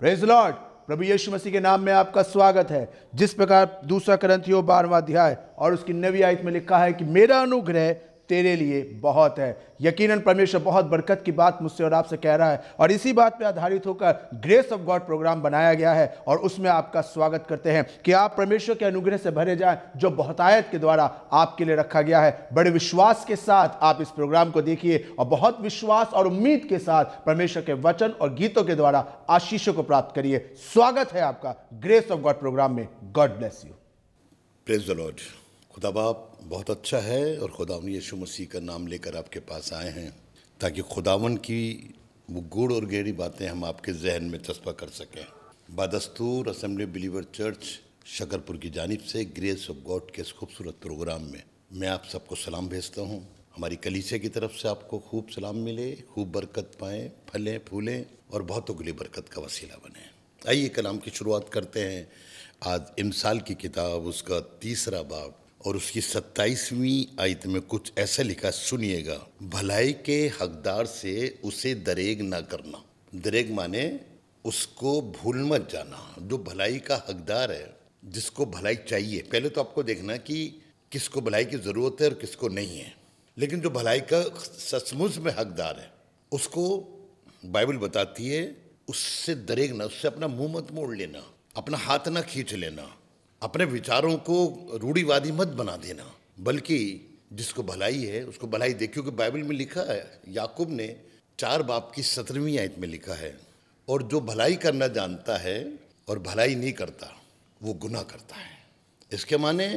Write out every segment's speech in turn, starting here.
Praise Lord. प्रभु यीशु मसीह के नाम में आपका स्वागत है। जिस प्रकार दूसरा करंथियों 12वां अध्याय और उसकी 9वीं आयत में लिखा है कि मेरा अनुग्रह तेरे लिए बहुत है। यकीनन परमेश्वर बहुत बरकत की बात मुझसे और आपसे कह रहा है और इसी बात पे आधारित होकर ग्रेस ऑफ गॉड प्रोग्राम बनाया गया है और उसमें आपका स्वागत करते हैं कि आप परमेश्वर के अनुग्रह से भरे जाएं जो बहुतायत के द्वारा आपके लिए रखा गया है। बड़े विश्वास के साथ आप इस प्रोग्राम को देखिए और बहुत विश्वास और उम्मीद के साथ परमेश्वर के वचन और गीतों के द्वारा आशीषों को प्राप्त करिए। स्वागत है आपका ग्रेस ऑफ गॉड प्रोग्राम में। God bless you. Praise the Lord. खुदा बाप बहुत अच्छा है और खुदावन यीशु मसीह का नाम लेकर आपके पास आए हैं ताकि खुदावन की वो गूढ़ और गहरी बातें हम आपके जहन में चस्पा कर सकें। बादस्तूर असेंबली बिलीवर चर्च शकरपुर की जानिब से ग्रेस ऑफ गॉड के इस खूबसूरत प्रोग्राम में मैं आप सबको सलाम भेजता हूँ। हमारी कलीसिया की तरफ से आपको खूब सलाम मिले, खूब बरकत पाएँ, फलें फूलें और बहुतों के लिए बरकत का वसीला बने। आइए कलाम की शुरुआत करते हैं। आज इमसाल की किताब उसका 3रा बाब और उसकी 27वीं आयत में कुछ ऐसा लिखा, सुनिएगा। भलाई के हकदार से उसे दरेग ना करना। दरेग माने उसको भूल मत जाना। जो भलाई का हकदार है, जिसको भलाई चाहिए, पहले तो आपको देखना कि किसको भलाई की ज़रूरत है और किसको नहीं है। लेकिन जो भलाई का सचमुच में हकदार है उसको बाइबल बताती है उससे दरेग ना, उससे अपना मुंह मत मोड़ लेना, अपना हाथ ना खींच लेना, अपने विचारों को रूढ़िवादी मत बना देना, बल्कि जिसको भलाई है उसको भलाई दे। क्योंकि बाइबल में लिखा है, याकूब ने 4 बाब की 17वीं आयत में लिखा है, और जो भलाई करना जानता है और भलाई नहीं करता वो गुनाह करता है। इसके माने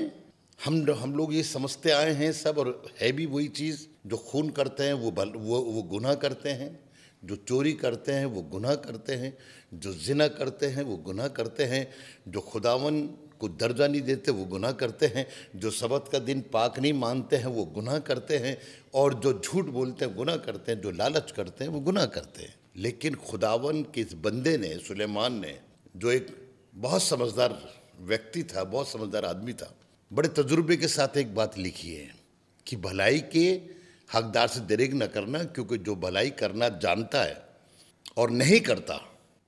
हम लोग ये समझते आए हैं सब, और है भी वही चीज़। जो खून करते हैं वो गुनाह करते हैं, जो चोरी करते हैं वो गुनाह करते हैं, जो जिना करते हैं वो गुनाह करते हैं, जो खुदावन को दर्जा नहीं देते वो गुनाह करते हैं, जो सबत का दिन पाक नहीं मानते हैं वो गुनाह करते हैं, और जो झूठ बोलते हैं गुनाह करते हैं, जो लालच करते हैं वो गुनाह करते हैं। लेकिन खुदावन के इस बंदे ने, सुलेमान ने, जो एक बहुत समझदार व्यक्ति था, बहुत समझदार आदमी था, बड़े तजुर्बे के साथ एक बात लिखी है कि भलाई के हकदार से दरेग न करना, क्योंकि जो भलाई करना जानता है और नहीं करता,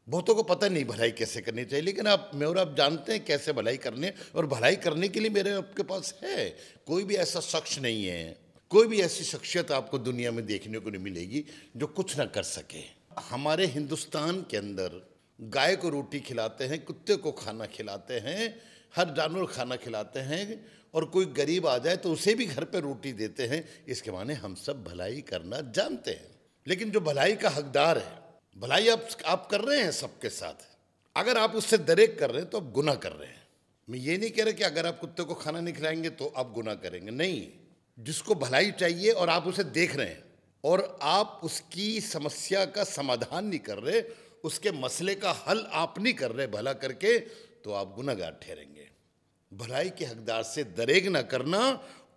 बहुतों को पता नहीं भलाई कैसे करनी चाहिए, लेकिन आप जानते हैं कैसे भलाई करने, और भलाई करने के लिए मेरे आपके पास है। कोई भी ऐसा शख्स नहीं है, कोई भी ऐसी शख्सियत आपको दुनिया में देखने को नहीं मिलेगी जो कुछ ना कर सके। हमारे हिंदुस्तान के अंदर गाय को रोटी खिलाते हैं, कुत्ते को खाना खिलाते हैं, हर जानवर खाना खिलाते हैं, और कोई गरीब आ जाए तो उसे भी घर पे रोटी देते हैं। इसके माने हम सब भलाई करना जानते हैं। लेकिन जो भलाई का हकदार है, भलाई आप कर रहे हैं सबके साथ, अगर आप उससे दरेग कर रहे हैं तो आप गुनाह कर रहे हैं। मैं ये नहीं कह रहा कि अगर आप कुत्ते को खाना नहीं खिलाएंगे तो आप गुनाह करेंगे, नहीं। जिसको भलाई चाहिए और आप उसे देख रहे हैं और आप उसकी समस्या का समाधान नहीं कर रहे, उसके मसले का हल आप नहीं कर रहे भला करके, तो आप गुनाहगार ठहरेंगे। भलाई के हकदार से दरेग ना करना।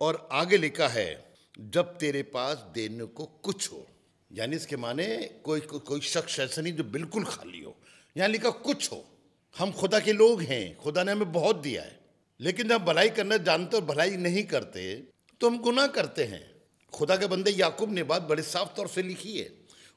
और आगे लिखा है, जब तेरे पास देने को कुछ हो, यानी इसके माने कोई शख्स ऐसा नहीं जो बिल्कुल खाली हो। यहाँ लिखा कुछ हो। हम खुदा के लोग हैं, खुदा ने हमें बहुत दिया है, लेकिन जब भलाई करना जानते और भलाई नहीं करते तो हम गुनाह करते हैं। खुदा के बंदे याकूब ने बात बड़े साफ तौर से लिखी है,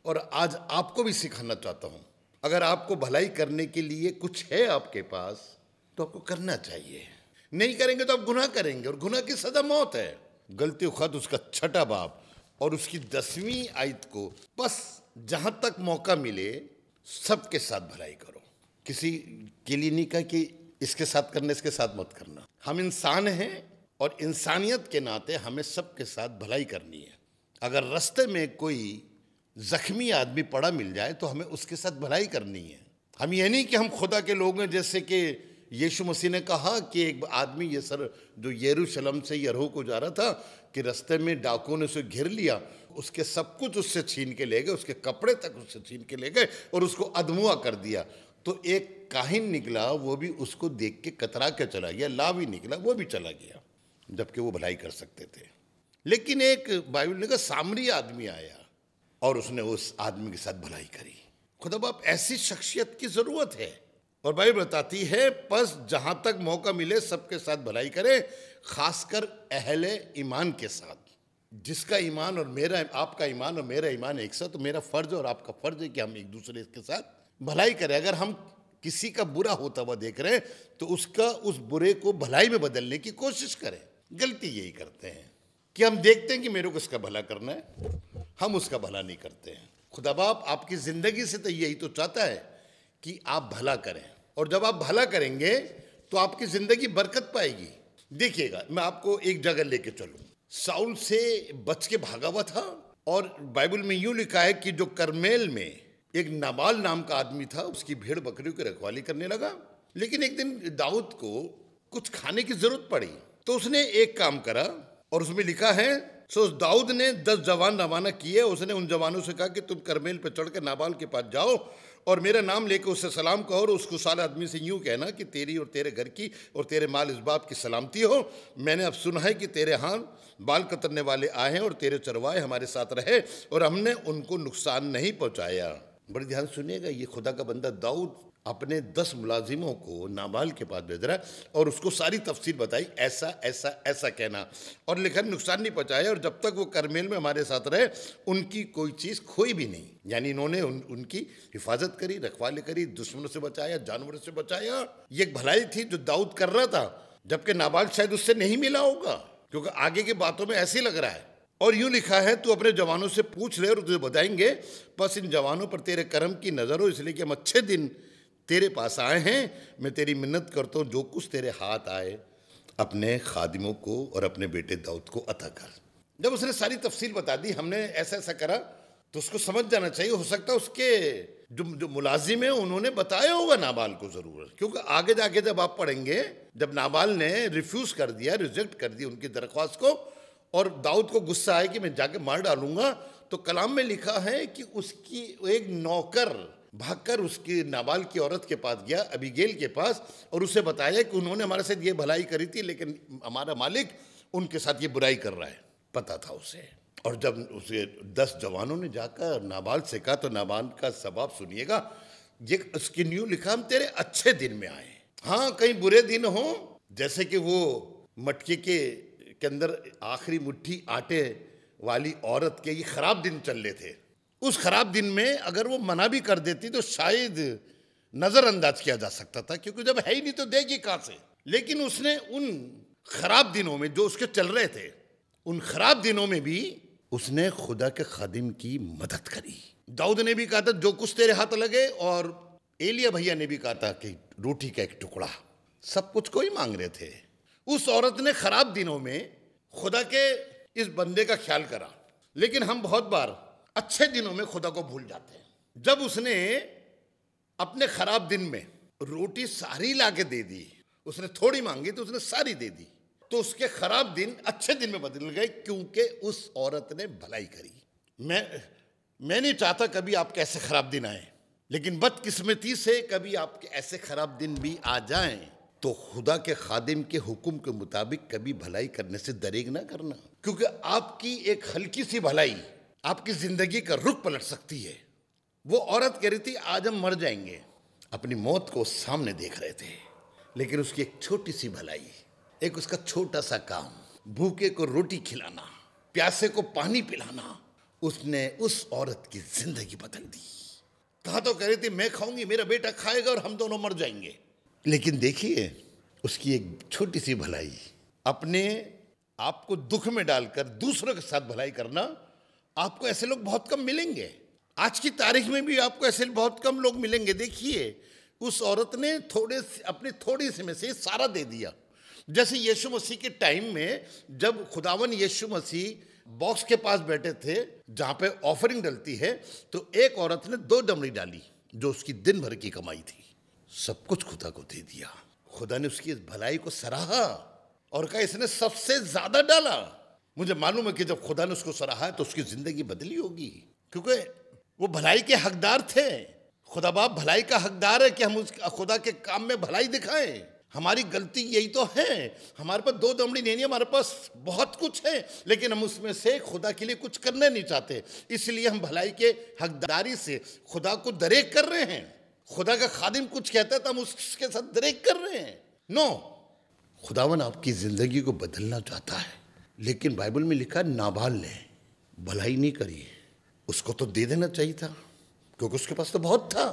और आज आपको भी सिखाना चाहता हूँ। अगर आपको भलाई करने के लिए कुछ है आपके पास तो आपको करना चाहिए। नहीं करेंगे तो आप गुनाह करेंगे, और गुनाह की सजा मौत है। गलती खत उसका 6ठा बाब और उसकी 10वीं आयत को, बस जहां तक मौका मिले सबके साथ भलाई करो। किसी के लिए नहीं कहा कि इसके साथ करना इसके साथ मत करना। हम इंसान हैं और इंसानियत के नाते हमें सबके साथ भलाई करनी है। अगर रास्ते में कोई जख्मी आदमी पड़ा मिल जाए तो हमें उसके साथ भलाई करनी है। हम ये नहीं कि हम खुदा के लोग हैं, जैसे कि यीशु मसीह ने कहा कि एक आदमी जो यरूशलेम से यरीहो को जा रहा था कि रास्ते में डाकुओं ने उसे घेर लिया, उसके सब कुछ उससे छीन के ले गए, उसके कपड़े तक उससे छीन के ले गए और उसको अधमुआ कर दिया। तो एक काहिन निकला, वो भी उसको देख के कतरा के चला गया। लावी निकला, वो भी चला गया, जबकि वो भलाई कर सकते थे। लेकिन एक बाइबल ने कहा सामरी आदमी आया और उसने उस आदमी के साथ भलाई करी। खुदा बाप ऐसी शख्सियत की जरूरत है। और बाइबल बताती है, बस जहां तक मौका मिले सबके साथ भलाई करें, खासकर अहले ईमान के साथ। जिसका ईमान और मेरा, आपका ईमान और मेरा ईमान एक साथ, तो मेरा फर्ज और आपका फर्ज है कि हम एक दूसरे के साथ भलाई करें। अगर हम किसी का बुरा होता हुआ देख रहे हैं तो उसका उस बुरे को भलाई में बदलने की कोशिश करें। गलती यही करते हैं कि हम देखते हैं कि मेरे को इसका भला करना है, हम उसका भला नहीं करते हैं। खुदा बाप आपकी जिंदगी से तो यही तो चाहता है कि आप भला करें, और जब आप भला करेंगे तो आपकी जिंदगी बरकत पाएगी। देखिएगा, मैं आपको एक जगह लेके चलूं। साउल से बच के भागा हुआ था, और बाइबल में यूं लिखा है कि जो करमेल में एक नाबाल नाम का आदमी था, उसकी भेड़ बकरियों की रखवाली करने लगा। लेकिन एक दिन दाऊद को कुछ खाने की जरूरत पड़ी, तो उसने एक काम करा, और उसमें लिखा है, सो दाऊद ने 10 जवान रवाना किए। उसने उन जवानों से कहा कि तुम करमेल पे चढ़ के नाबाल के पास जाओ और मेरा नाम लेकर उससे सलाम कहो, और उस खुशहाल आदमी से यूं कहना कि तेरी और तेरे घर की और तेरे माल इस बात की सलामती हो। मैंने अब सुना है कि तेरे यहाँ बाल कतरने वाले आए हैं और तेरे चरवाए हमारे साथ रहे और हमने उनको नुकसान नहीं पहुंचाया। बड़ी ध्यान सुनिएगा, ये खुदा का बंदा दाऊद अपने 10 मुलाजिमों को नाबाल के पास भेज रहा है और उसको सारी तफसीर बताई, ऐसा ऐसा ऐसा कहना, और लिखा नुकसान नहीं पहुंचाया, और जब तक वो करमेल में हमारे साथ रहे उनकी कोई चीज़ खोई भी नहीं। यानी इन्होंने उनकी हिफाजत करी, रखवाली करी, दुश्मनों से बचाया, जानवरों से बचाया। ये एक भलाई थी जो दाऊद कर रहा था, जबकि नाबाल शायद उससे नहीं मिला होगा, क्योंकि आगे की बातों में ऐसे ही लग रहा है। और यूं लिखा है, तू अपने जवानों से पूछ ले और तुझे बताएंगे, बस इन जवानों पर तेरे कर्म की नजर हो, इसलिए कि हम अच्छे दिन तेरे पास आए हैं। मैं तेरी मिन्नत करता हूँ, जो कुछ तेरे हाथ आए अपने खादिमों को और अपने बेटे दाऊद को अता कर। जब उसने सारी तफसील बता दी, हमने ऐसा ऐसा करा, तो उसको समझ जाना चाहिए। हो सकता है उसके जो मुलाजिम है उन्होंने बताया होगा नाबाल को जरूर, क्योंकि आगे जाके जब आप पढ़ेंगे, जब नाबाल ने रिफ्यूज कर दिया, रिजेक्ट कर दी उनकी दरख्वास्त को, और दाऊद को गुस्सा आया कि मैं जाके मार डालूंगा, तो कलाम में लिखा है कि उसकी एक नौकर भागकर उसकी नाबाल की औरत के पास गया, अबीगेल के पास, और उसे बताया कि उन्होंने हमारे साथ ये भलाई करी थी, लेकिन हमारा मालिक उनके साथ ये बुराई कर रहा है। पता था उसे। और जब उसे 10 जवानों ने जाकर नाबाल से कहा, तो नाबाल का सवाब सुनिएगा। ये उसकी न्यू लिखा, हम तेरे अच्छे दिन में आए। हाँ, कहीं बुरे दिन हो, जैसे कि वो मटके के अंदर आखिरी मुट्ठी आटे वाली औरत के ये खराब दिन चल रहे थे। उस खराब दिन में अगर वो मना भी कर देती तो शायद नजरअंदाज किया जा सकता था, क्योंकि जब है ही नहीं तो देगी कहां से। लेकिन उसने उन खराब दिनों में जो उसके चल रहे थे, उन खराब दिनों में भी उसने खुदा के खादिम की मदद करी। दाऊद ने भी कहा था जो कुछ तेरे हाथ लगे, और एलिया भैया ने भी कहा था कि रोटी का एक टुकड़ा, सब कुछ कोई मांग रहे थे। उस औरत ने खराब दिनों में खुदा के इस बंदे का ख्याल करा। लेकिन हम बहुत बार अच्छे दिनों में खुदा को भूल जाते हैं। जब उसने अपने खराब दिन में रोटी सारी लाके दे दी, उसने थोड़ी मांगी तो उसने सारी दे दी, तो उसके खराब दिन अच्छे दिन में बदल गए, क्योंकि उस औरत ने भलाई करी। मैं नहीं चाहता कभी आपके ऐसे खराब दिन आए, लेकिन बदकिस्मती से कभी आपके ऐसे खराब दिन भी आ जाएं, तो खुदा के खादिम के हुक्म के मुताबिक कभी भलाई करने से दरेग ना करना, क्योंकि आपकी एक हल्की सी भलाई आपकी जिंदगी का रुख पलट सकती है। वो औरत कह रही थी आज हम मर जाएंगे, अपनी मौत को सामने देख रहे थे, लेकिन उसकी एक छोटी सी भलाई, एक उसका छोटा सा काम, भूखे को रोटी खिलाना, प्यासे को पानी पिलाना, उसने उस औरत की जिंदगी बदल दी। कहा तो कह रही थी मैं खाऊंगी, मेरा बेटा खाएगा और हम दोनों मर जाएंगे, लेकिन देखिए उसकी एक छोटी सी भलाई, अपने आप को दुख में डालकर दूसरों के साथ भलाई करना। आपको ऐसे लोग बहुत कम मिलेंगे, आज की तारीख में भी आपको ऐसे बहुत कम लोग मिलेंगे। देखिए उस औरत ने अपने थोड़ी सी में से सारा दे दिया। जैसे यीशु मसीह के टाइम में जब खुदावन यीशु मसीह बॉक्स के पास बैठे थे जहां पे ऑफरिंग डलती है, तो एक औरत ने 2 डमरी डाली जो उसकी दिन भर की कमाई थी, सब कुछ खुदा को दे दिया। खुदा ने उसकी भलाई को सराहा और कहा इसने सबसे ज्यादा डाला। मुझे मालूम है कि जब खुदा ने उसको सराहा तो उसकी जिंदगी बदली होगी, क्योंकि वो भलाई के हकदार थे। खुदा बाप भलाई का हकदार है कि हम उस खुदा के काम में भलाई दिखाएं। हमारी गलती यही तो है, हमारे पास 2 दमड़ी नहीं है, हमारे पास बहुत कुछ है, लेकिन हम उसमें से खुदा के लिए कुछ करना नहीं चाहते, इसलिए हम भलाई के हकदारी से खुदा को दरेक कर रहे हैं। खुदा का खादिम कुछ कहता है तो हम उसके साथ दरेक कर रहे हैं। नो, खुदावन आपकी जिंदगी को बदलना चाहता है, लेकिन बाइबल में लिखा नाबाल ने भलाई नहीं करी। उसको तो दे देना चाहिए था, क्योंकि उसके पास तो बहुत था,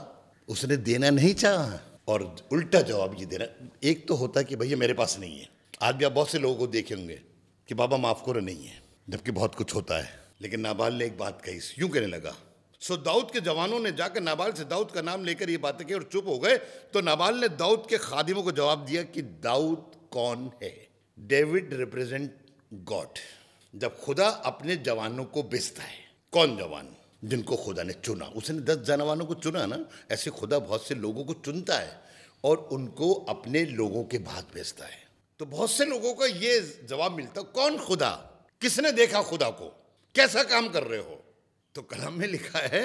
उसने देना नहीं चाहा और उल्टा जवाब ये देना। एक तो होता है कि भैया मेरे पास नहीं है। आज भी आप बहुत से लोगों को देखे होंगे कि बाबा माफ करो नहीं है, जबकि बहुत कुछ होता है। लेकिन नाबाल ने एक बात कही, यूं कहने लगा। सो दाऊद के जवानों ने जाकर नाबाल से दाऊद का नाम लेकर ये बातें की और चुप हो गए। तो नाबाल ने दाऊद के खादिमों को जवाब दिया कि दाऊद कौन है? David represent God. जब खुदा अपने जवानों को बेचता है, कौन जवान? जिनको खुदा ने चुना। उसने 10 जवानों को चुना ना, ऐसे खुदा बहुत से लोगों को चुनता है और उनको अपने लोगों के बाद भेजता है। तो बहुत से लोगों को ये जवाब मिलता, कौन खुदा? किसने देखा खुदा को? कैसा काम कर रहे हो? तो कलाम में लिखा है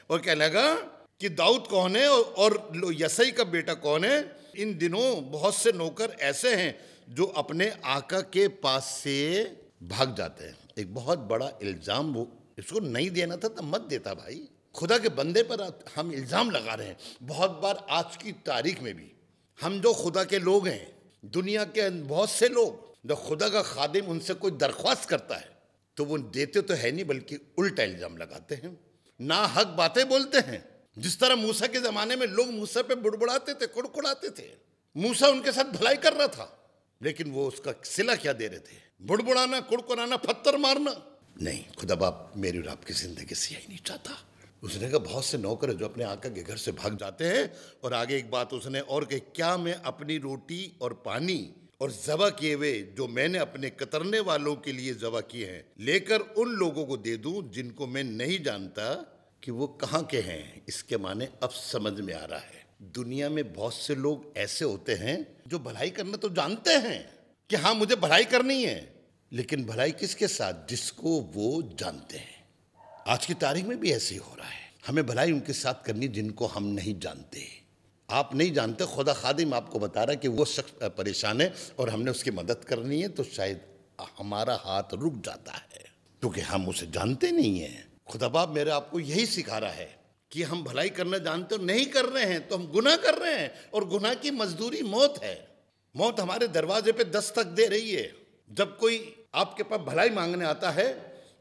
और क्या लगा कि दाऊद कौन है और यसई का बेटा कौन है? इन दिनों बहुत से नौकर ऐसे हैं जो अपने आका के पास से भाग जाते हैं। एक बहुत बड़ा इल्जाम, वो इसको नहीं देना था तब मत देता भाई। खुदा के बंदे पर हम इल्जाम लगा रहे हैं। बहुत बार आज की तारीख में भी हम जो खुदा के लोग हैं, दुनिया के बहुत से लोग, जब खुदा का खादिम उनसे कोई दरख्वास्त करता है तो वो देते तो है नहीं, बल्कि उल्टा इल्जाम लगाते हैं, ना हक बातें बोलते हैं। जिस तरह मूसा के जमाने में लोग मूसा पे बुड़बुड़ाते थे, कुड़कुड़ाते थे। मूसा उनके साथ भलाई कर रहा था, लेकिन वो उसका सिला क्या दे रहे थे? बुड़बुड़ाना, कुड़कुड़ाना, पत्थर मारना। नहीं, खुदा बाप मेरी और आपकी जिंदगी से यही नहीं चाहता। उसने कहा बहुत से नौकर जो अपने आका के घर से भाग जाते हैं। और आगे एक बात उसने और कही, क्या मैं अपनी रोटी और पानी और ज़बा किए हुए जो मैंने अपने कतरने वालों के लिए ज़बा किए हैं लेकर उन लोगों को दे दूं जिनको मैं नहीं जानता कि वो कहाँ के हैं? इसके माने अब समझ में आ रहा है। दुनिया में बहुत से लोग ऐसे होते हैं जो भलाई करना तो जानते हैं कि हाँ मुझे भलाई करनी है, लेकिन भलाई किसके साथ? जिसको वो जानते हैं। आज की तारीख में भी ऐसे ही हो रहा है। हमें भलाई उनके साथ करनी जिनको हम नहीं जानते। आप नहीं जानते, खुदा खादिम आपको बता रहा है कि वो शख्स परेशान है और हमने उसकी मदद करनी है, तो शायद हमारा हाथ रुक जाता है क्योंकि हम उसे जानते नहीं हैं। खुदा बाप मेरे आपको यही सिखा रहा है कि हम भलाई करना जानते और नहीं कर रहे हैं तो हम गुनाह कर रहे हैं, और गुनाह की मजदूरी मौत है। मौत हमारे दरवाजे पे दस्तक दे रही है। जब कोई आपके पास भलाई मांगने आता है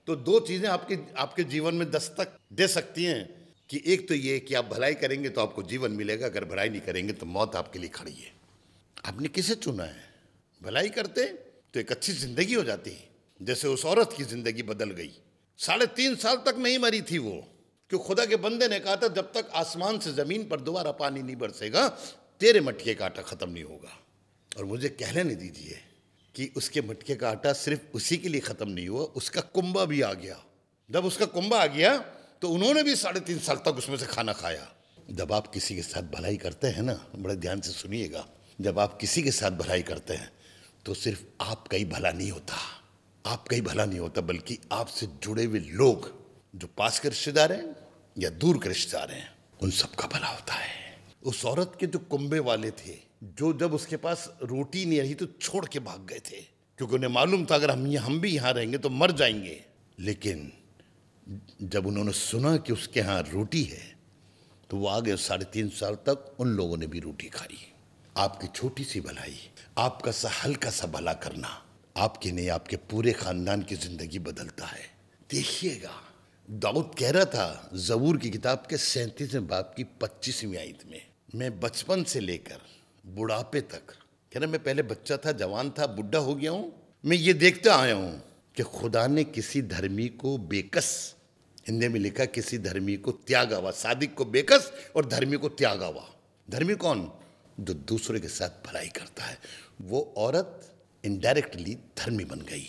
तो 2 चीजें आपके जीवन में दस्तक दे सकती हैं कि एक तो ये कि आप भलाई करेंगे तो आपको जीवन मिलेगा, अगर भलाई नहीं करेंगे तो मौत आपके लिए खड़ी है। आपने किसे चुना है? भलाई करते तो एक अच्छी जिंदगी हो जाती, जैसे उस औरत की जिंदगी बदल गई। 3.5 साल तक नहीं मरी थी वो, क्यों? खुदा के बंदे ने कहा था जब तक आसमान से जमीन पर दोबारा पानी नहीं बरसेगा तेरे मटके का आटा खत्म नहीं होगा। और मुझे कहने दीजिए कि उसके मटके का आटा सिर्फ उसी के लिए खत्म नहीं हुआ, उसका कुंबा भी आ गया। जब उसका कुंबा आ गया तो उन्होंने भी 3.5 साल तक उसमें से खाना खाया। जब आप किसी के साथ भलाई करते हैं ना, बड़े ध्यान से सुनिएगा, जब आप किसी के साथ भलाई करते हैं तो सिर्फ आपका ही भला नहीं होता, आपका ही भला नहीं होता, बल्कि आपसे जुड़े हुए लोग जो पास के रिश्तेदार हैं या दूर के रिश्तेदार हैं, उन सबका भला होता है। उस औरत के जो कुंबे वाले थे, जो जब उसके पास रोटी नहीं रही तो छोड़ के भाग गए थे, क्योंकि उन्हें मालूम था अगर हम भी यहाँ रहेंगे तो मर जाएंगे। लेकिन जब उन्होंने सुना कि उसके यहाँ रोटी है तो वो आ गए। 3.5 साल तक उन लोगों ने भी रोटी खाई। आपकी छोटी सी भलाई, आपका सा हल्का सा भला करना आपके नहीं, आपके पूरे खानदान की जिंदगी बदलता है। देखिएगा, दाऊद कह रहा था ज़बूर की किताब के 37वें बाब की 25वीं आयत में, मैं बचपन से लेकर बुढ़ापे तक, कह रहा मैं पहले बच्चा था, जवान था, बुढ़ा हो गया हूँ, मैं ये देखते आया हूँ कि खुदा ने किसी धर्मी को बेकस, हिंदी में लिखा किसी धर्मी को त्यागा हुआ, सादिक को बेकस और धर्मी को त्यागा हुआ। धर्मी कौन? जो दूसरे के साथ भलाई करता है। वो औरत इनडायरेक्टली धर्मी बन गई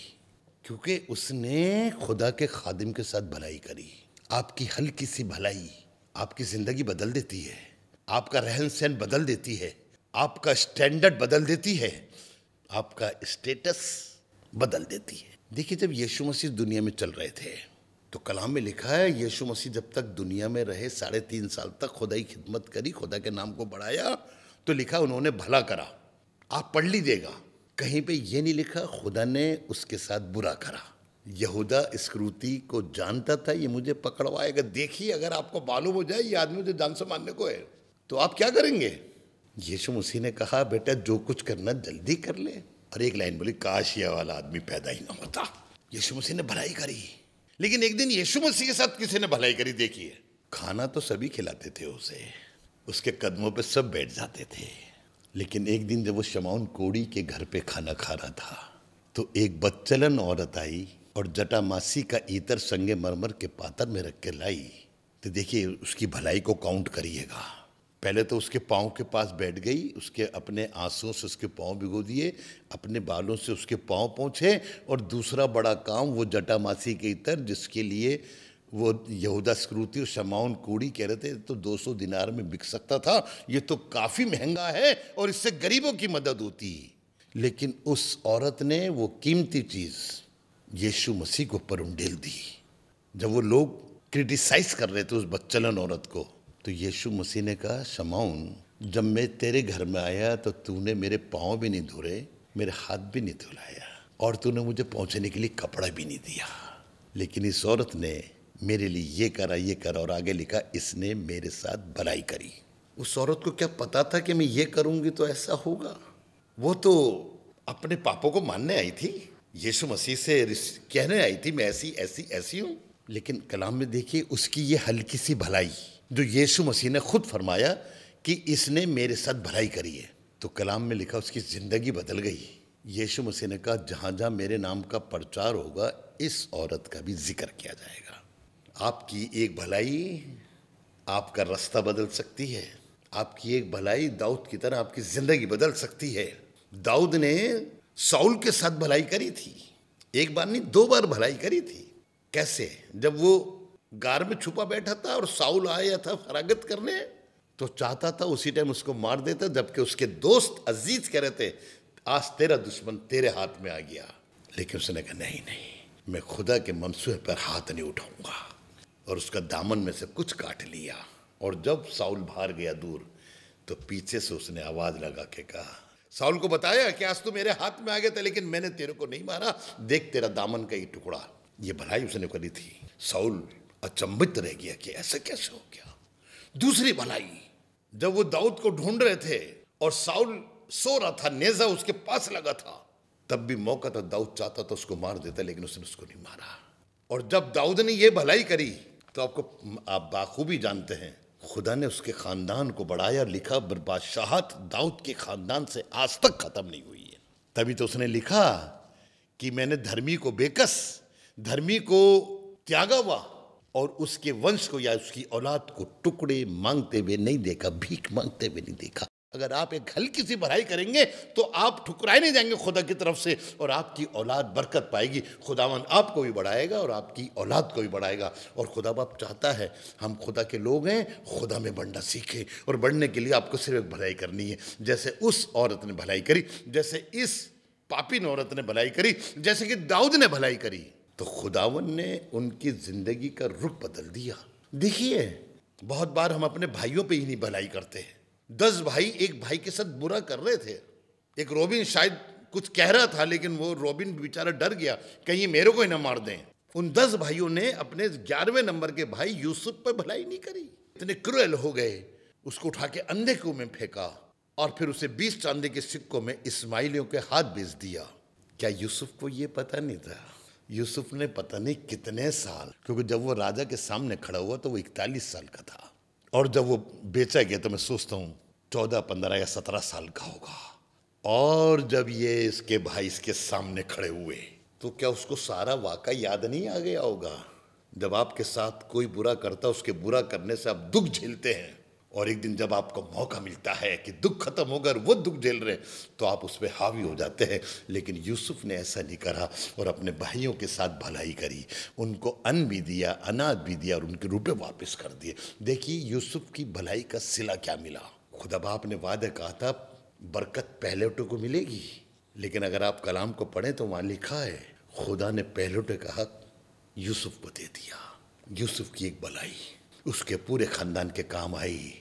क्योंकि उसने खुदा के खादिम के साथ भलाई करी। आपकी हल्की सी भलाई आपकी जिंदगी बदल देती है, आपका रहन सहन बदल देती है, आपका स्टैंडर्ड बदल देती है, आपका स्टेटस बदल देती है। देखिए, जब यीशु मसीह दुनिया में चल रहे थे तो कलाम में लिखा है यीशु मसीह जब तक दुनिया में रहे 3.5 साल तक खुदा की खिदमत करी, खुदा के नाम को बढ़ाया, तो लिखा उन्होंने भला करा। आप पढ़ लीजिएगा, कहीं पे ये नहीं लिखा खुदा ने उसके साथ बुरा करा। यहूदा इस्करियोती को जानता था ये मुझे पकड़वाएगा। देखिए, अगर आपको मालूम हो जाए ये आदमी मुझे जान से मारने को है तो आप क्या करेंगे? यीशु मसीह ने कहा बेटा जो कुछ करना जल्दी कर ले। और एक लाइन बोली, काश ये वाला आदमी पैदा ही ना होता। यीशु मसीह ने भलाई करी, लेकिन एक दिन यीशु मसीह के साथ किसी ने भलाई करी। देखिए, खाना तो सभी खिलाते थे उसे, उसके कदमों पे सब बैठ जाते थे। लेकिन एक दिन जब वो शमौन कोड़ी के घर पे खाना खा रहा था तो एक बदचलन औरत आई और जटामासी का इतर संगे मरमर के पात्र में रख के लाई। तो देखिए उसकी भलाई को काउंट करिएगा। पहले तो उसके पाँव के पास बैठ गई, उसके अपने आंसुओं से उसके पाँव भिगो दिए, अपने बालों से उसके पाँव पोंछे, और दूसरा बड़ा काम वो जटामासी के इतर जिसके लिए वो यहूदा स्क्रूती और शमौन कोड़ी कह रहे थे तो 200 दिनार में बिक सकता था, ये तो काफ़ी महंगा है और इससे गरीबों की मदद होती। लेकिन उस औरत ने वो कीमती चीज़ यीशु मसीह को पर उंडेल दी। जब वो लोग क्रिटिसाइज कर रहे थे उस बदचलन औरत को, तो यीशु मसीह ने कहा, शमौन, जब मैं तेरे घर में आया तो तूने मेरे पाँव भी नहीं धुले, मेरे हाथ भी नहीं धुलाया, और तूने मुझे पहुँचने के लिए कपड़ा भी नहीं दिया। लेकिन इस औरत ने मेरे लिए ये करा, और आगे लिखा, इसने मेरे साथ भलाई करी। उस औरत को क्या पता था कि मैं ये करूँगी तो ऐसा होगा? वो तो अपने पापों को मानने आई थी, यीशु मसीह से कहने आई थी मैं ऐसी ऐसी ऐसी हूँ। लेकिन कलाम में देखिए उसकी ये हल्की सी भलाई जो यीशु मसीह ने खुद फरमाया कि इसने मेरे साथ भलाई करी है, तो कलाम में लिखा उसकी ज़िंदगी बदल गई। यीशु मसीह ने कहा, जहाँ जहाँ मेरे नाम का प्रचार होगा इस औरत का भी जिक्र किया जाएगा। आपकी एक भलाई आपका रास्ता बदल सकती है। आपकी एक भलाई दाऊद की तरह आपकी ज़िंदगी बदल सकती है। दाऊद ने साउल के साथ भलाई करी थी, एक बार नहीं 2 बार भलाई करी थी। कैसे? जब वो गार में छुपा बैठा था और साउल आया था फरागत करने, तो चाहता था उसी टाइम उसको मार देता, जबकि उसके दोस्त अजीज कह रहे थे, आज तेरा दुश्मन तेरे हाथ में आ गया। लेकिन उसने कहा, नहीं नहीं, मैं खुदा के मंसूबे पर हाथ नहीं उठाऊंगा, और उसका दामन में से कुछ काट लिया। और जब साउल बाहर गया दूर, तो पीछे से उसने आवाज लगा के कहा, साउल को बताया कि आज तू मेरे हाथ में आ गया था, लेकिन मैंने तेरे को नहीं मारा, देख तेरा दामन का ही टुकड़ा। ये भलाई उसने करी थी। साउल अचंभित रह गया कि ऐसा कैसे हो गया। दूसरी भलाई, जब वो दाऊद को ढूंढ रहे थे और साउल सो रहा था, नेजा उसके पास लगा था, तब भी मौका था, दाऊद चाहता तो उसको मार देता, लेकिन उसने उसको नहीं मारा। और जब दाऊद ने ये भलाई करी, तो आप बाखूबी जानते हैं, खुदा ने उसके खानदान को बढ़ाया। लिखा, बादशाहत दाऊद के खानदान से आज तक खत्म नहीं हुई है। तभी तो उसने लिखा कि मैंने धर्मी को बेकस, धर्मी को त्यागा हुआ, और उसके वंश को या उसकी औलाद को टुकड़े मांगते हुए नहीं देखा, भीख मांगते हुए नहीं देखा। अगर आप एक हल्की सी भलाई करेंगे तो आप ठुकराए नहीं जाएंगे खुदा की तरफ से, और आपकी औलाद बरकत पाएगी। खुदावन आपको भी बढ़ाएगा और आपकी औलाद को भी बढ़ाएगा। और खुदा बाप चाहता है हम खुदा के लोग हैं, खुदा में बढ़ना सीखें, और बढ़ने के लिए आपको सिर्फ एक भलाई करनी है। जैसे उस औरत ने भलाई करी, जैसे इस पापिन औरत ने भलाई करी, जैसे कि दाऊद ने भलाई करी, तो खुदावन ने उनकी जिंदगी का रुख बदल दिया। देखिए, बहुत बार हम अपने भाइयों पे ही नहीं भलाई करते हैं। 10 भाई एक भाई के साथ बुरा कर रहे थे। एक रोबिन शायद कुछ कह रहा था, लेकिन वो रोबिन बेचारा डर गया, कहीं मेरे को ही ना मार दें। उन 10 भाइयों ने अपने 11वें नंबर के भाई यूसुफ पर भलाई नहीं करी, इतने क्रूएल हो गए। उसको उठा के अंधे कुएं में फेंका, और फिर उसे 20 चांदी के सिक्कों में इस्माइलियों के हाथ बेच दिया। क्या यूसुफ को ये पता नहीं था? यूसुफ ने पता नहीं कितने साल, क्योंकि जब वो राजा के सामने खड़ा हुआ तो वो 41 साल का था, और जब वो बेचा गया तो मैं सोचता हूँ 14, 15 या 17 साल का होगा। और जब ये इसके भाई इसके सामने खड़े हुए, तो क्या उसको सारा वाक़ा याद नहीं आ गया होगा? जब आपके साथ कोई बुरा करता, उसके बुरा करने से आप दुख झेलते हैं, और एक दिन जब आपको मौका मिलता है कि दुख खत्म होगा, वो दुख झेल रहे हैं, तो आप उस पर हावी हो जाते हैं। लेकिन यूसुफ ने ऐसा नहीं करा, और अपने भाइयों के साथ भलाई करी, उनको अन्न भी दिया, अनाज भी दिया, और उनके रुपए वापस कर दिए। देखिए यूसुफ की भलाई का सिला क्या मिला। खुदा बाप ने वादा कहा था बरकत पहलौठों को मिलेगी, लेकिन अगर आप कलाम को पढ़ें तो वहाँ लिखा है खुदा ने पहलौठे का हक यूसुफ को दे दिया। यूसुफ की एक भलाई उसके पूरे खानदान के काम आई।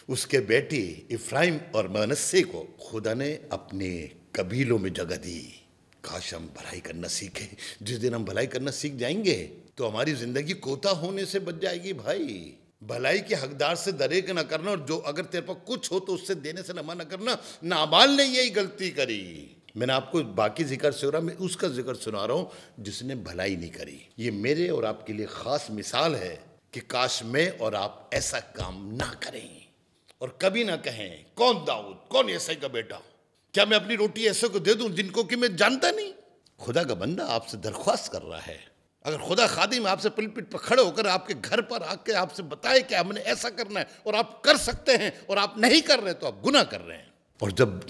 उसके बेटे इफ्राइम और मनस्से को खुदा ने अपने कबीलों में जगह दी। काश हम भलाई करना सीखें। जिस दिन हम भलाई करना सीख जाएंगे तो हमारी जिंदगी कोता होने से बच जाएगी। भाई, भलाई के हकदार से दरेक ना करना, और जो अगर तेरे पास कुछ हो तो उससे देने से न मना करना। नाबाल ने यही गलती करी। मैंने आपको बाकी जिक्र से हो रहा, मैं उसका जिक्र सुना रहा हूं जिसने भलाई नहीं करी। ये मेरे और आपके लिए खास मिसाल है कि काश मैं और आप ऐसा काम ना करें। और कभी ना कहें कौन दाऊद, कौन यिशै का बेटा, क्या मैं अपनी रोटी ऐसे को दे दूं जिनको कि मैं जानता नहीं। खुदा का बंदा आपसे दरख्वास्त कर रहा है, अगर खुदा खादिम आपसे पुलपिट पर खड़े होकर आपके घर पर आके आपसे बताए कि हमने ऐसा करना है और आप कर सकते हैं और आप नहीं कर रहे तो आप गुनाह कर रहे हैं। और जब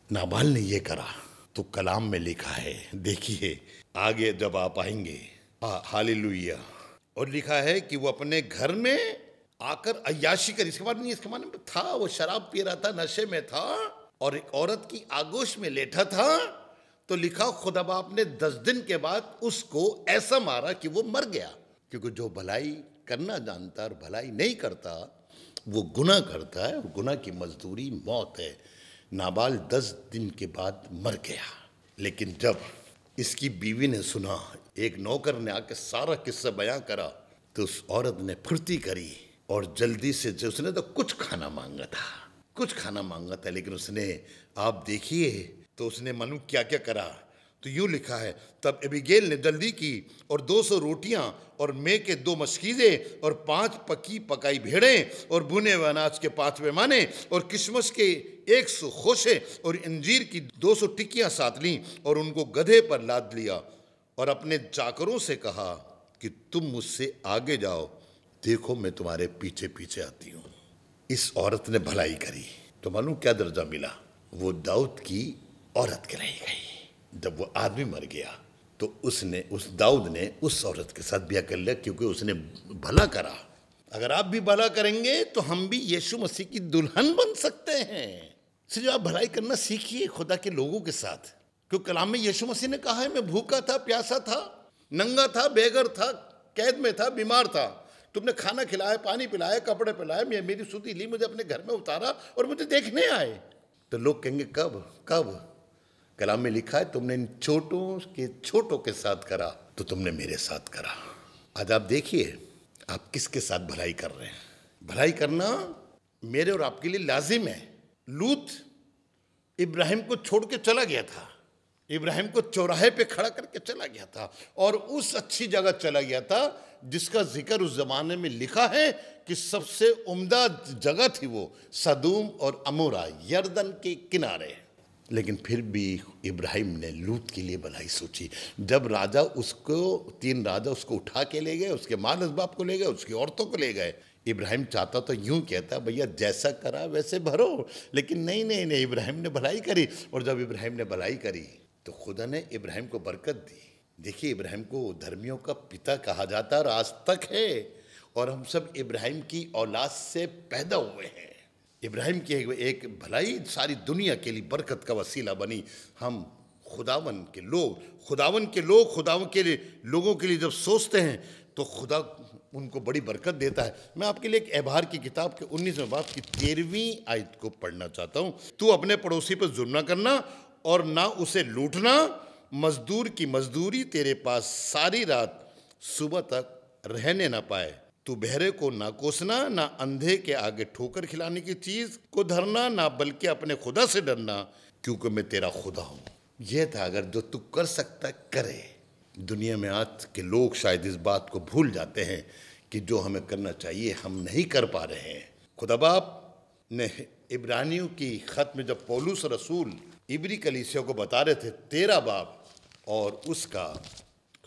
नाबाल ने ये करा तो कलाम में लिखा है, देखिए आगे जब आप आएंगे, हालेलुया, और लिखा है कि वो अपने घर में आकर अय्याशी करी। इसके बाद नहीं, इसके माने में था वो शराब पी रहा था, नशे में था और एक औरत की आगोश में लेटा था। तो लिखा खुदा बाप ने 10 दिन के बाद उसको ऐसा मारा कि वो मर गया, क्योंकि जो भलाई करना जानता और भलाई नहीं करता वो गुनाह करता है, और गुनाह की मजदूरी मौत है। नाबाल 10 दिन के बाद मर गया, लेकिन जब इसकी बीवी ने सुना, एक नौकर ने आके सारा किस्सा बयां करा, तो उस औरत ने फुर्ती करी और जल्दी से उसने तो कुछ खाना मांगा था, लेकिन उसने, आप देखिए तो उसने मालूम क्या क्या करा। तो यूं लिखा है, तब एबीगेल ने जल्दी की और 200 रोटियां और में के 2 मशकीज़े और 5 पकी पकाई भेड़ें और भुने हुए अनाज के 5 पैमाने और किशमिश के 100 खोशे और अंजीर की 200 टिक्कियां साथ लीं और उनको गधे पर लाद लिया और अपने चाकरों से कहा कि तुम मुझसे आगे जाओ, देखो मैं तुम्हारे पीछे पीछे आती हूँ। इस औरत ने भलाई करी तो मालूम क्या दर्जा मिला, वो दाऊद की औरत कहलाई गई। जब वो आदमी मर गया तो उस दाऊद ने उस औरत के साथ ब्याह कर लिया, क्योंकि उसने भला करा। अगर आप भी भला करेंगे तो हम भी यीशु मसीह की दुल्हन बन सकते हैं। इसलिए आप भलाई करना सीखिए खुदा के लोगों के साथ, क्योंकि कलाम में यीशु मसीह ने कहा है, मैं भूखा था, प्यासा था, नंगा था, बेघर था, कैद में था, बीमार था, तुमने खाना खिलाया, पानी पिलाया, कपड़े पिलाए, मेरी सुधी ली, मुझे अपने घर में उतारा और मुझे देखने आए। तो लोग कहेंगे कब? कलाम में लिखा है, तुमने इन छोटों के साथ करा तो तुमने मेरे साथ करा। आज आप देखिए आप किसके साथ भलाई कर रहे हैं। भलाई करना मेरे और आपके लिए लाजिम है। लूत इब्राहिम को छोड़ के चला गया था, इब्राहिम को चौराहे पे खड़ा करके चला गया था और उस अच्छी जगह चला गया था जिसका जिक्र उस जमाने में लिखा है कि सबसे उम्दा जगह थी वो सदूम और अमोरा, यर्दन के किनारे। लेकिन फिर भी इब्राहिम ने लूत के लिए भलाई सोची। जब 3 राजा उसको उठा के ले गए, उसके माल असबाब को ले गए, उसकी औरतों को ले गए, इब्राहिम चाहता तो यूं कहता, भैया जैसा करा वैसे भरो, लेकिन नहीं, इब्राहिम ने भलाई करी। और जब इब्राहिम ने भलाई करी तो खुदा ने इब्राहिम को बरकत दी। देखिए इब्राहिम को धर्मियों का पिता कहा जाता है और आज तक है, और हम सब इब्राहिम की औलाद से पैदा हुए हैं। इब्राहिम की एक भलाई सारी दुनिया के लिए बरकत का वसीला बनी। हम खुदावन के लोगों के लिए जब सोचते हैं तो खुदा उनको बड़ी बरकत देता है। मैं आपके लिए एक एबार की किताब के 19वें बाब की 13वीं आयत को पढ़ना चाहता हूँ। तू अपने पड़ोसी पर जुल्म न करना और ना उसे लूटना, मजदूर की मजदूरी तेरे पास सारी रात सुबह तक रहने ना पाए। तू बहरे को ना कोसना, ना अंधे के आगे ठोकर खिलाने की चीज को धरना, ना बल्कि अपने खुदा से डरना, क्योंकि मैं तेरा खुदा हूं। यह था अगर जो तू कर सकता करे। दुनिया में आज के लोग शायद इस बात को भूल जाते हैं कि जो हमें करना चाहिए हम नहीं कर पा रहे हैं। खुदा बाप ने इब्रानियों की खत में जब पौलुस रसूल इब्री कलीसिया को बता रहे थे 13 बाब और उसका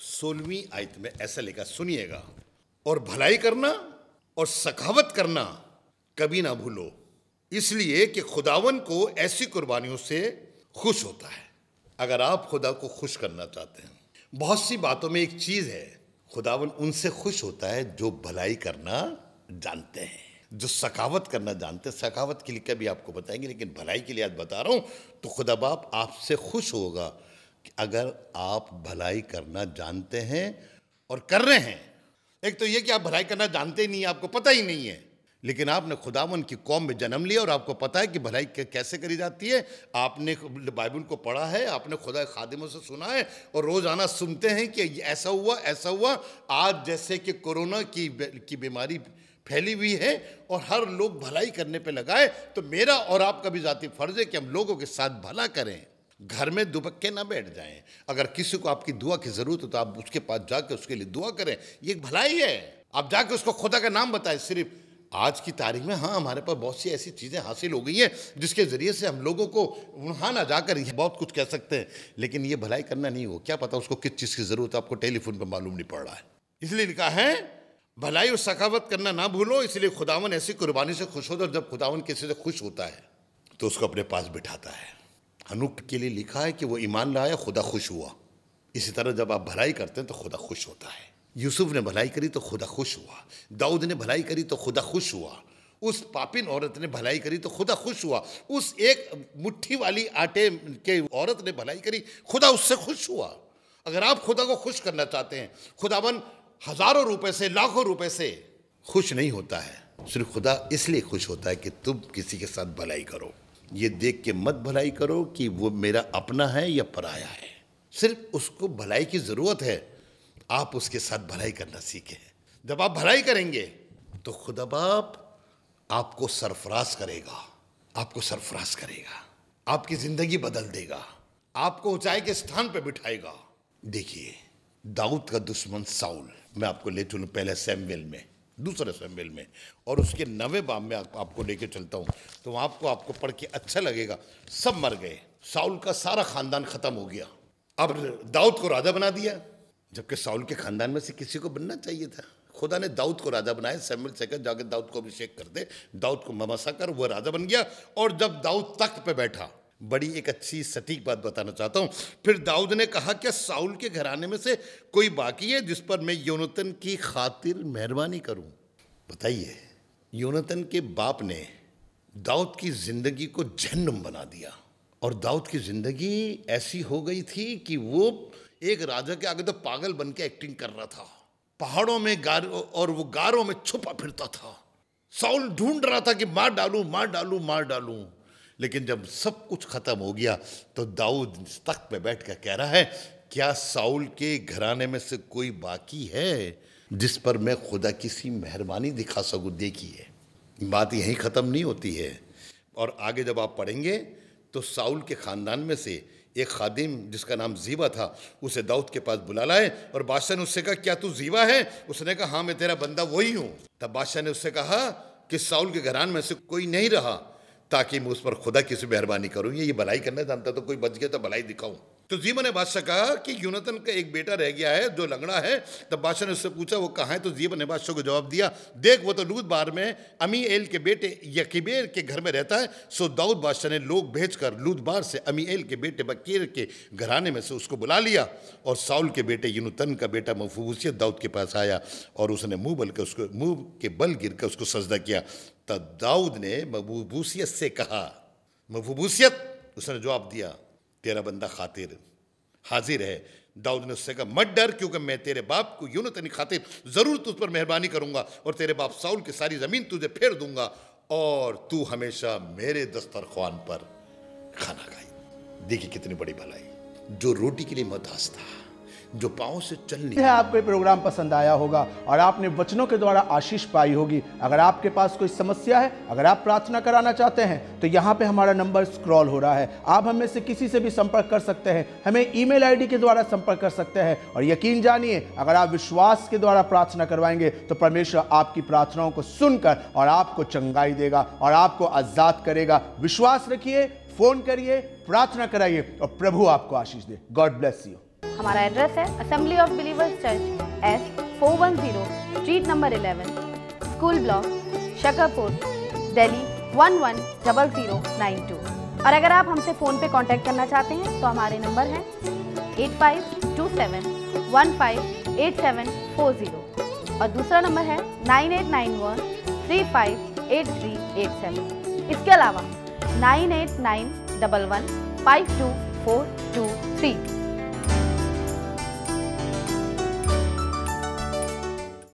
16वीं आयत में ऐसा लिखा, सुनिएगा, और भलाई करना और सखावत करना कभी ना भूलो, इसलिए कि खुदावन को ऐसी कुर्बानियों से खुश होता है। अगर आप खुदा को खुश करना चाहते हैं, बहुत सी बातों में एक चीज है, खुदावन उनसे खुश होता है जो भलाई करना जानते हैं, जो सखावत करना जानते हैं। सखावत के लिए कभी आपको बताएंगे, लेकिन भलाई के लिए आज बता रहा हूं। तो खुदा बाप आपसे खुश होगा कि अगर आप भलाई करना जानते हैं और कर रहे हैं। एक तो ये कि आप भलाई करना जानते ही नहीं, आपको पता ही नहीं है, लेकिन आपने खुदावन की कौम में जन्म लिया और आपको पता है कि भलाई कैसे करी जाती है। आपने बाइबल को पढ़ा है, आपने खुदा खादिमों से सुना है और रोजाना सुनते हैं कि ऐसा हुआ। आज जैसे कि कोरोना की बीमारी फैली हुई है और हर लोग भलाई करने पे लगाए, तो मेरा और आपका भी जाती फर्ज है कि हम लोगों के साथ भला करें। घर में दुबक्के ना बैठ जाएं। अगर किसी को आपकी दुआ की जरूरत हो तो आप उसके पास जाकर उसके लिए दुआ करें, ये एक भलाई है। आप जाकर उसको खुदा का नाम बताएं, सिर्फ आज की तारीख में हाँ हमारे पास बहुत सी ऐसी चीज़ें हासिल हो गई हैं जिसके ज़रिए से हम लोगों को वहाँ ना जाकर ये बहुत कुछ कह सकते हैं, लेकिन ये भलाई करना नहीं हो, क्या पता उसको किस चीज़ की ज़रूरत है, आपको टेलीफोन पर मालूम नहीं पड़ रहा है। इसलिए लिखा है भलाई और सखावत करना ना भूलो, इसलिए खुदावन ऐसी कुर्बानी से खुश होता है। और जब खुदावन किसी से खुश होता है तो उसको अपने पास बिठाता है। हनूक के लिए लिखा है कि वो ईमान लाया, खुदा खुश हुआ। इसी तरह जब आप भलाई करते हैं तो खुदा खुश होता है। यूसुफ ने भलाई करी तो खुदा खुश हुआ, दाऊद ने भलाई करी तो खुदा खुश हुआ, उस पापिन औरत ने भलाई करी तो खुदा खुश हुआ, उस एक मुट्ठी वाली आटे के औरत ने भलाई करी, खुदा उससे खुश हुआ। अगर आप खुदा को खुश करना चाहते हैं, खुदावन हजारों रुपए से, लाखों रुपए से खुश नहीं होता है। सिर्फ खुदा इसलिए खुश होता है कि तुम किसी के साथ भलाई करो। ये देख के मत भलाई करो कि वो मेरा अपना है या पराया है। सिर्फ उसको भलाई की ज़रूरत है, आप उसके साथ भलाई करना सीखें। जब आप भलाई करेंगे तो खुदा बाप आपको सरफराज करेगा, आपको सरफराज करेगा, आपकी ज़िंदगी बदल देगा, आपको ऊंचाई के स्थान पर बिठाएगा। देखिए दाऊद का दुश्मन साउल, मैं आपको ले चलूँ पहले सैमुएल में, दूसरे सैमुएल में, और उसके 9वें बाब में आपको लेके चलता हूँ तो आपको पढ़ के अच्छा लगेगा। सब मर गए, साउल का सारा खानदान खत्म हो गया। अब दाऊद को राजा बना दिया, जबकि साउल के खानदान में से किसी को बनना चाहिए था। खुदा ने दाऊद को राजा बनाया। सैमुएल से कहा जाकर दाऊद को अभिषेक कर दे, दाऊद को ममसा कर, वो राजा बन गया। और जब दाऊद तख्त पे बैठा, बड़ी एक अच्छी सटीक बात बताना चाहता हूँ। फिर दाऊद ने कहा क्या साउल के घराने में से कोई बाकी है जिस पर मैं योनातान की खातिर मेहरबानी करूँ? बताइए, योनातान के बाप ने दाऊद की जिंदगी को जहन्नुम बना दिया। और दाऊद की जिंदगी ऐसी हो गई थी कि वो एक राजा के आगे तो पागल बन के एक्टिंग कर रहा था। पहाड़ों में और वो गारों में छुपा फिरता था। साउल ढूंढ रहा था कि मार डालूं, मार डालूं, मार डालूं। लेकिन जब सब कुछ खत्म हो गया तो दाऊद तख्त पे बैठ कर कह रहा है, क्या साउल के घराने में से कोई बाकी है जिस पर मैं खुदा किसी मेहरबानी दिखा सकूं? देखिए, बात यहीं ख़त्म नहीं होती है। और आगे जब आप पढ़ेंगे तो साउल के ख़ानदान में से एक खादिम जिसका नाम जीबा था, उसे दाऊद के पास बुला लाए। और बादशाह ने उससे कहा, क्या तू जीबा है? उसने कहा, हाँ मैं तेरा बंदा वही हूँ। तब बादशाह ने उससे कहा कि साउल के घराने में से कोई नहीं रहा ताकि मैं उस पर खुदा किसी मेहरबानी करूँ। ये भलाई करना जानता, तो कोई बच गया तो भलाई दिखाऊं। तो जीबा ने बादशाह कहा कि योनातान का एक बेटा रह गया है जो लंगड़ा है। तब बादशाह ने उससे पूछा वो कहाँ है? तो जीबा ने बादशाह को जवाब दिया, देख वो तो लूदबार में अमीएल के बेटे यकीबेर के घर में रहता है। सो दाऊद बादशाह ने लोग भेजकर लूदबार से अमीएल के बेटे बकीर के घराने में से उसको बुला लिया। और साउल के बेटे योनातान का बेटा मफूबूसियत दाऊद के पास आया और उसने मुंह के बल गिर कर उसको सजदा किया। तब दाऊद ने मफूबूसियत से कहा, मफूबूसियत, उसने जवाब दिया, तेरा बंदा खातिर हाजिर है। दाऊद ने उससे कहा, मत डर, क्योंकि मैं तेरे बाप को योनातान की खातिर जरूर तुझ पर मेहरबानी करूंगा और तेरे बाप साउल की सारी जमीन तुझे फेर दूंगा और तू हमेशा मेरे दस्तरख्वान पर खाना खाई। देखिए कितनी बड़ी भलाई, जो रोटी के लिए मदहस था, जो पाँव से चलने है। आपको ये प्रोग्राम पसंद आया होगा और आपने वचनों के द्वारा आशीष पाई होगी। अगर आपके पास कोई समस्या है, अगर आप प्रार्थना कराना चाहते हैं तो यहाँ पे हमारा नंबर स्क्रॉल हो रहा है। आप हमें से किसी से भी संपर्क कर सकते हैं, हमें ईमेल आईडी के द्वारा संपर्क कर सकते हैं। और यकीन जानिए, अगर आप विश्वास के द्वारा प्रार्थना करवाएंगे तो परमेश्वर आपकी प्रार्थनाओं को सुनकर और आपको चंगाई देगा और आपको आजाद करेगा। विश्वास रखिए, फोन करिए, प्रार्थना कराइए और प्रभु आपको आशीष दे। God bless you. हमारा एड्रेस है assembly of believers church, S410 street number 11, school block, Shakarpur, Delhi 110092। और अगर आप हमसे फ़ोन पे कांटेक्ट करना चाहते हैं तो हमारे नंबर हैं 8527158740 और दूसरा नंबर है 9891358387। इसके अलावा 9891152423